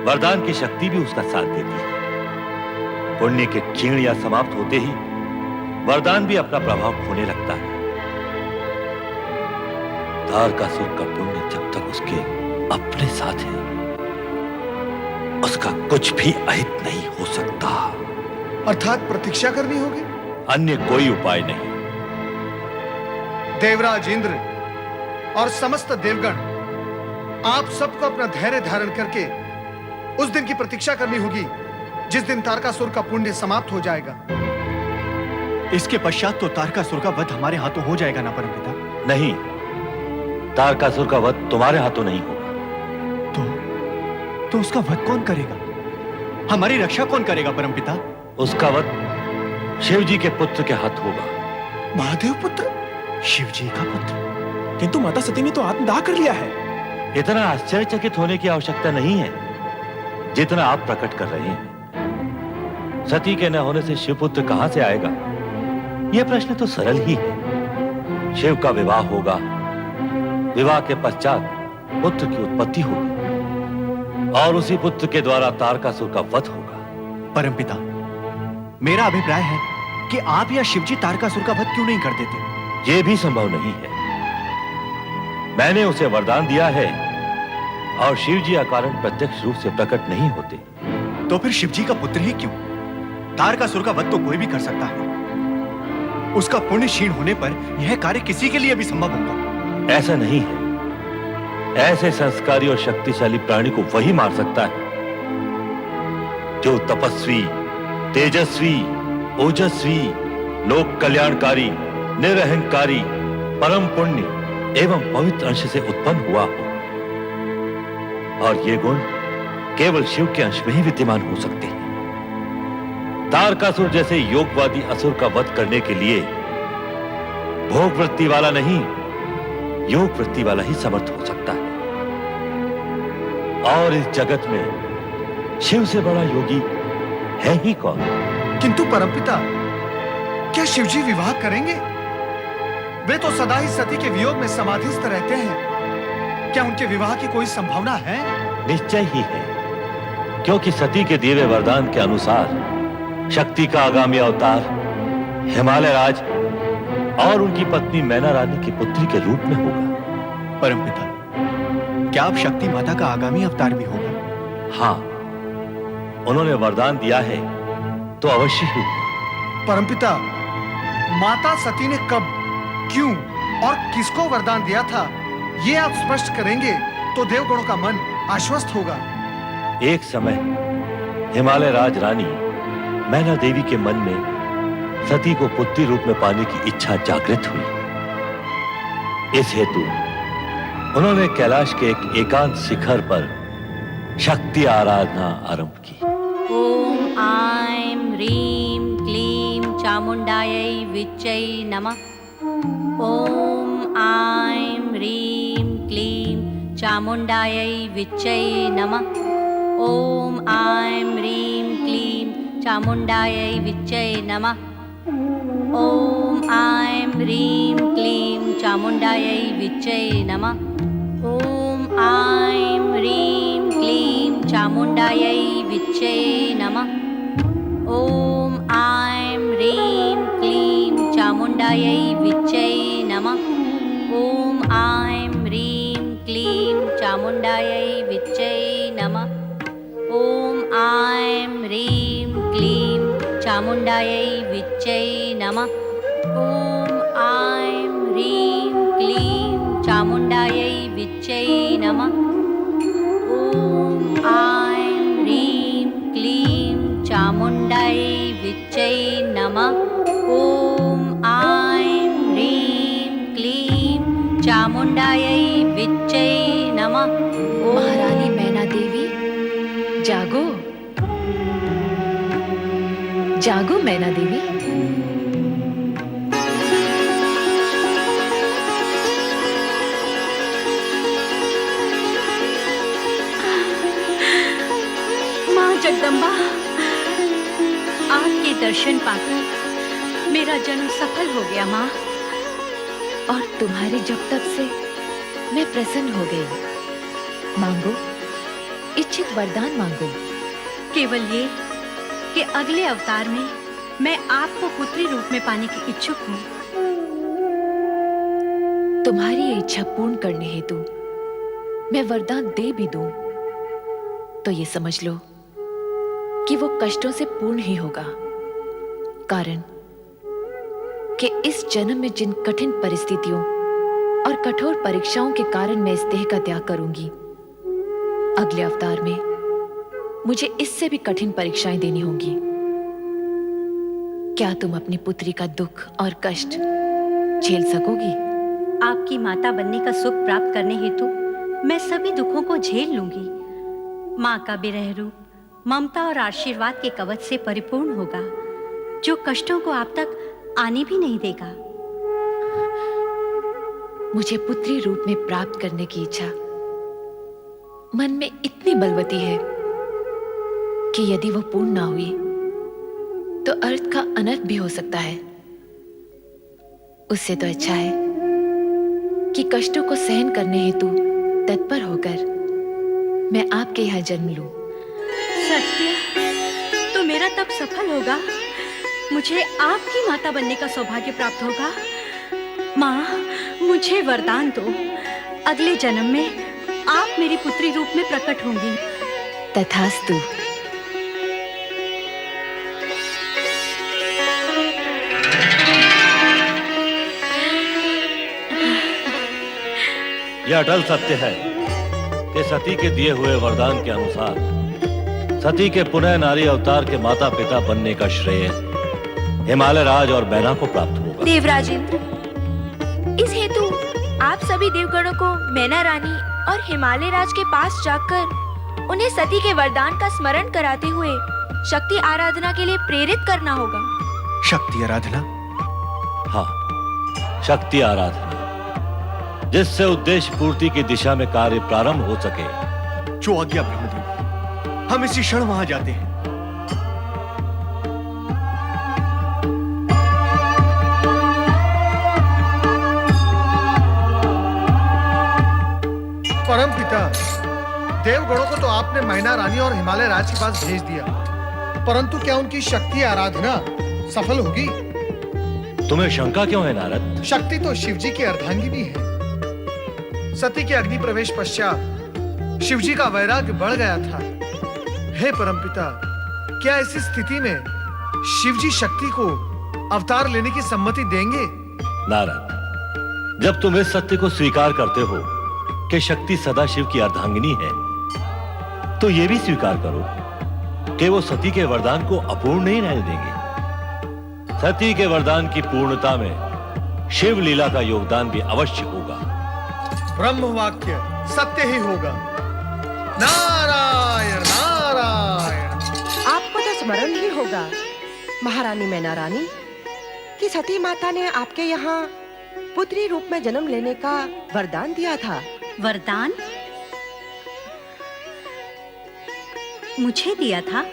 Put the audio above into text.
वरदान की शक्ति भी उसका साथ देती है। पुण्य के क्षीण या समाप्त होते ही वरदान भी अपना प्रभाव खोने लगता है। तारकासुर का पुण्य जब तक उसके अपने साथ है, उसका कुछ भी अहित नहीं हो सकता। अर्थात प्रतीक्षा करनी होगी? अन्य कोई उपाय नहीं। देवराज इंद्र और समस्त देवगण, आप सबको अपना धैर्य धारण करके उस दिन की प्रतीक्षा करनी होगी जिस दिन तारकासुर का पुण्य समाप्त हो जाएगा। इसके पश्चात तो तारकासुर का वध हमारे हाथों हो जाएगा ना परमपिता? नहीं, तारकासुर का वध तुम्हारे हाथों नहीं होगा। तो उसका वध कौन करेगा? हमारी रक्षा कौन करेगा परमपिता? उसका वध शिव जी के पुत्र के हाथ होगा। महादेव पुत्र? शिव जी का पुत्र? किंतु माता सती ने तो आत्मदाह कर लिया है। इतना आश्चर्यचकित होने की आवश्यकता नहीं है जितना आप प्रकट कर रहे हैं। सती के न होने से शिवपुत्र कहां से आएगा? यह प्रश्न तो सरल ही है। शिव का विवाह होगा, विवाह के पश्चात पुत्र की उत्पत्ति होगी और उसी पुत्र के द्वारा तारकासुर का वध होगा। परमपिता, मेरा अभिप्राय है कि आप या शिवजी तारकासुर का वध क्यों नहीं कर देते? यह भी संभव नहीं है। मैंने उसे वरदान दिया है और शिवजी अकारण प्रत्यक्ष रूप से प्रकट नहीं होते। तो फिर शिवजी का पुत्र ही क्यों? तारकासुर का वध तो कोई भी कर सकता है। उसका पुण्य क्षीण होने पर यह कार्य किसी के लिए भी संभव होगा। ऐसा नहीं है। ऐसे संस्कारी और शक्तिशाली प्राणी को वही मार सकता है जो तपस्वी, तेजस्वी, ओजस्वी, लोक कल्याणकारी, निरहंकारी, परम पुण्य एवं पवित्र अंश से उत्पन्न हुआ हो। और ये गुण केवल शिव के अंश में ही विद्यमान हो सकते हैं। तारकासुर जैसे योगवादी असुर का वध करने के लिए भोग वृत्ति वाला नहीं, योग वृत्ति वाला ही समर्थ हो सकता है। और इस जगत में शिव से बड़ा योगी है ही कौन? किंतु परमपिता, क्या शिवजी विवाह करेंगे? वे तो सदा ही सती के वियोग में समाधिस्थ रहते हैं। क्या उनके विवाह की कोई संभावना है? निश्चय ही है, क्योंकि सती के दिव्य वरदान के अनुसार शक्ति का आगामी अवतार हिमालय राज और उनकी पत्नी मैना रानी की पुत्री के रूप में होगा। परमपिता, क्या आप शक्ति माता का आगामी अवतार भी होगा? हाँ, उन्होंने वरदान दिया है तो अवश्य ही। परमपिता, माता सती ने कब, क्यों और किसको वरदान दिया था, ये आप स्पष्ट करेंगे तो देवगणों का मन आश्वस्त होगा। एक समय हिमालय राज रानी मैना देवी के मन में सती को पुत्री रूप में पाने की इच्छा जागृत हुई। इस हेतु उन्होंने कैलाश के एक एकांत शिखर पर शक्ति आराधना आरंभ की। ओम आईं ह्रीं क्लीं चामुंडायै विच्चै नमः। ओम आईं ह्रीं क्लीं चामुंडायै विच्चै नमः। ओम आईं ह्रीं क्लीं चामुंडायै विच्चै नमः। ओम आईं ह्रीं क्लीं चामुंडायै विच्चै नमः। ओम आईं ह्रीं क्लीं चामुंडायै विच्चै नमः। ओम आईं ह्रीं क्लीं चामुंडायै विच्चै नमः। ओम आईं ह्रीं क्लीं चामुंडायै विच्चै नमः। ओम आईं ह्रीं क्लीं चामुंडायै विच्चै नमः। ओम आईं ह्रीं क्लीं चामुंडायै विच्चै नमः। ओम आईं ह्रीं क्लीं चामुंडायै विच्चै नमः। ओम आईं ह्रीं क्लीं चामुंडायै विच्चै नमः। महारानी मैना देवी, जागो जागो मैना देवी। माँ जगदम्बा, आपके दर्शन पाकर मेरा जन्म सफल हो गया माँ। और तुम्हारे जब तक से मैं प्रसन्न हो गई। मांगो, इच्छित वरदान मांगो। केवल ये कि अगले अवतार में मैं आपको पुत्री रूप में पाने की इच्छुक हूँ। तुम्हारी ये इच्छा पूर्ण करने हेतु मैं वरदान दे भी दूं तो ये समझ लो कि वो कष्टों से पूर्ण ही होगा, कारण कि इस जन्म में जिन कठिन परिस्थितियों और कठोर परीक्षाओं के कारण मैं इस देह का त्याग करूंगी, अगले अवतार में मुझे इससे भी कठिन परीक्षाएं देनी होंगी। क्या तुम अपनी पुत्री का दुख और कष्ट झेल सकोगी? आपकी माता बनने का सुख प्राप्त करने हेतु मैं सभी दुखों को झेल लूंगी। माँ का विरह रूप ममता और आशीर्वाद के कवच से परिपूर्ण होगा, जो कष्टों को आप तक आने भी नहीं देगा। मुझे पुत्री रूप में प्राप्त करने की इच्छा मन में इतनी बलवती है कि यदि वो पूर्ण ना हुई तो अर्थ का अनर्थ भी हो सकता है। उससे तो अच्छा है कि कष्टों को सहन करने हेतु तत्पर होकर मैं आपके यहाँ जन्म लूं। सत्य, तो मेरा तप सफल होगा, मुझे आपकी माता बनने का सौभाग्य प्राप्त होगा। माँ, मुझे वरदान दो, अगले जन्म में आप मेरी पुत्री रूप में प्रकट होंगी। तथास्तु। यह अटल सत्य है कि सती के दिए हुए वरदान के अनुसार सती के पुनः नारी अवतार के माता पिता बनने का श्रेय हिमालय राज और मैना को प्राप्त होगा। देवराज इंद्र, इस हेतु आप सभी देवगणों को मैना रानी और हिमालय राज के पास जाकर उन्हें सती के वरदान का स्मरण कराते हुए शक्ति आराधना के लिए प्रेरित करना होगा। शक्ति आराधना? हाँ, शक्ति आराधना, जिससे उद्देश्य पूर्ति की दिशा में कार्य प्रारंभ हो सके। जो आज्ञा ब्रह्मदेव, हम इसी क्षण वहां जाते हैं। परम पिता, देवगणों को तो आपने मैना रानी और हिमालय राज के पास भेज दिया, परंतु क्या उनकी शक्ति आराधना सफल होगी? तुम्हें शंका क्यों है नारद? शक्ति तो शिवजी की अर्धांगिनी है। सती के अग्नि प्रवेश पश्चात शिवजी का वैराग्य बढ़ गया था। हे परमपिता, क्या ऐसी स्थिति में शिवजी शक्ति को अवतार लेने की सम्मति देंगे? नारद, जब तुम इस सत्य को स्वीकार करते हो कि शक्ति सदा शिव की अर्धांगिनी है, तो यह भी स्वीकार करो कि वो सती के वरदान को अपूर्ण नहीं रहने देंगे। सती के वरदान की पूर्णता में शिव लीला का योगदान भी अवश्य होगा। ब्रह्म वाक्य सत्य ही होगा। नारायण नारायण। आपको तो स्मरण ही होगा महारानी मैना रानी कि सती माता ने आपके यहाँ पुत्री रूप में जन्म लेने का वरदान दिया था। वरदान मुझे दिया था?